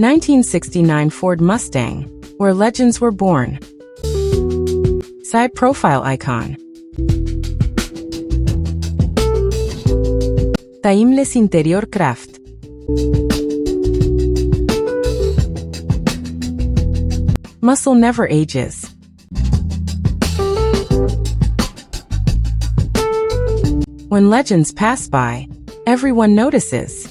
1969 Ford Mustang, where legends were born. Side profile icon. Timeless interior craft. Muscle never ages. When legends pass by, everyone notices.